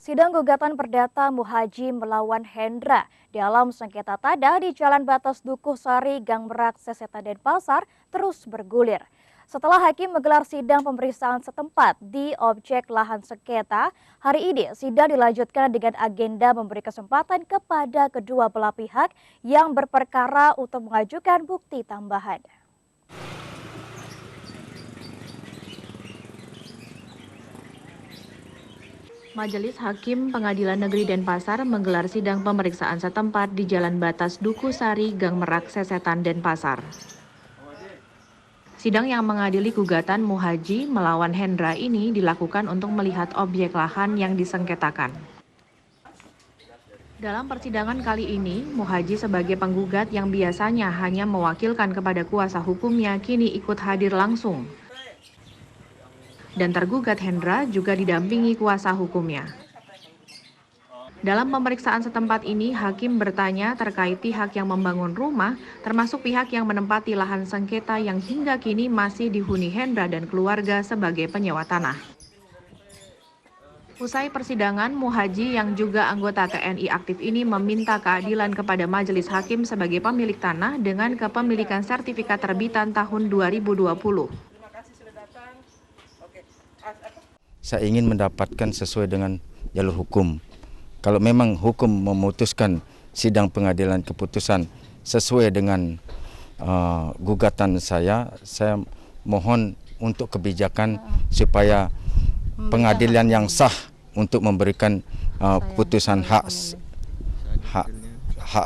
Sidang gugatan perdata Muhaji melawan Hendra dalam sengketa tanah di Jalan Batas Dukuh Sari, Gang Merak, Seseta Denpasar terus bergulir. Setelah hakim menggelar sidang pemeriksaan setempat di objek lahan sengketa, hari ini sidang dilanjutkan dengan agenda memberi kesempatan kepada kedua belah pihak yang berperkara untuk mengajukan bukti tambahan. Majelis Hakim Pengadilan Negeri Denpasar menggelar sidang pemeriksaan setempat di Jalan Batas Dukuh Sari, Gang Merak, Sesetan, Denpasar. Sidang yang mengadili gugatan Muhaji melawan Hendra ini dilakukan untuk melihat objek lahan yang disengketakan. Dalam persidangan kali ini, Muhaji sebagai penggugat yang biasanya hanya mewakilkan kepada kuasa hukumnya kini ikut hadir langsung. Dan tergugat Hendra juga didampingi kuasa hukumnya. Dalam pemeriksaan setempat ini, hakim bertanya terkait pihak yang membangun rumah, termasuk pihak yang menempati lahan sengketa yang hingga kini masih dihuni Hendra dan keluarga sebagai penyewa tanah. Usai persidangan, Muhaji yang juga anggota TNI aktif ini meminta keadilan kepada majelis hakim sebagai pemilik tanah dengan kepemilikan sertifikat terbitan tahun 2020. Saya ingin mendapatkan sesuai dengan jalur hukum. Kalau memang hukum memutuskan sidang pengadilan keputusan sesuai dengan gugatan saya mohon untuk kebijakan supaya pengadilan yang sah untuk memberikan putusan hak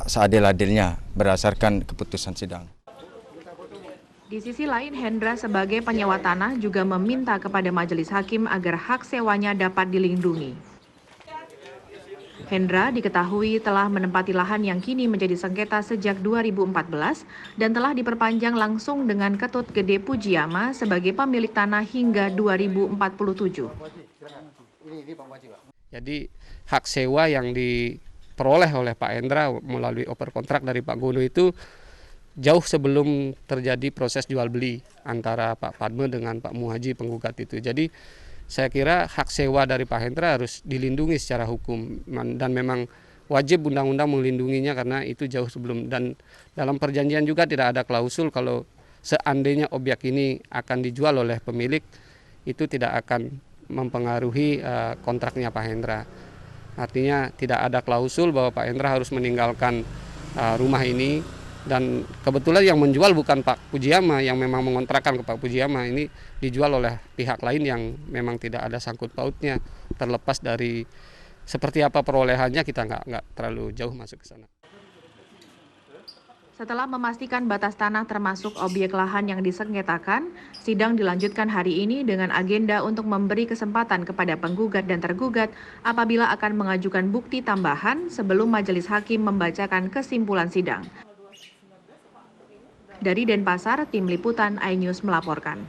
seadil-adilnya berdasarkan keputusan sidang. Di sisi lain, Hendra sebagai penyewa tanah juga meminta kepada majelis hakim agar hak sewanya dapat dilindungi. Hendra diketahui telah menempati lahan yang kini menjadi sengketa sejak 2014 dan telah diperpanjang langsung dengan Ketut Gede Pujiyama sebagai pemilik tanah hingga 2047. Jadi hak sewa yang diperoleh oleh Pak Hendra melalui oper kontrak dari Pak Gono itu jauh sebelum terjadi proses jual beli antara Pak Padme dengan Pak Muhaji penggugat itu. Jadi saya kira hak sewa dari Pak Hendra harus dilindungi secara hukum dan memang wajib undang-undang melindunginya karena itu jauh sebelum, dan dalam perjanjian juga tidak ada klausul kalau seandainya objek ini akan dijual oleh pemilik itu tidak akan mempengaruhi kontraknya Pak Hendra. Artinya tidak ada klausul bahwa Pak Hendra harus meninggalkan rumah ini. Dan kebetulan yang menjual bukan Pak Pujiyama yang memang mengontrakkan ke Pak Pujiyama, ini dijual oleh pihak lain yang memang tidak ada sangkut pautnya. Terlepas dari seperti apa perolehannya kita nggak terlalu jauh masuk ke sana. Setelah memastikan batas tanah termasuk objek lahan yang disengketakan, sidang dilanjutkan hari ini dengan agenda untuk memberi kesempatan kepada penggugat dan tergugat apabila akan mengajukan bukti tambahan sebelum majelis hakim membacakan kesimpulan sidang. Dari Denpasar, Tim Liputan iNews melaporkan.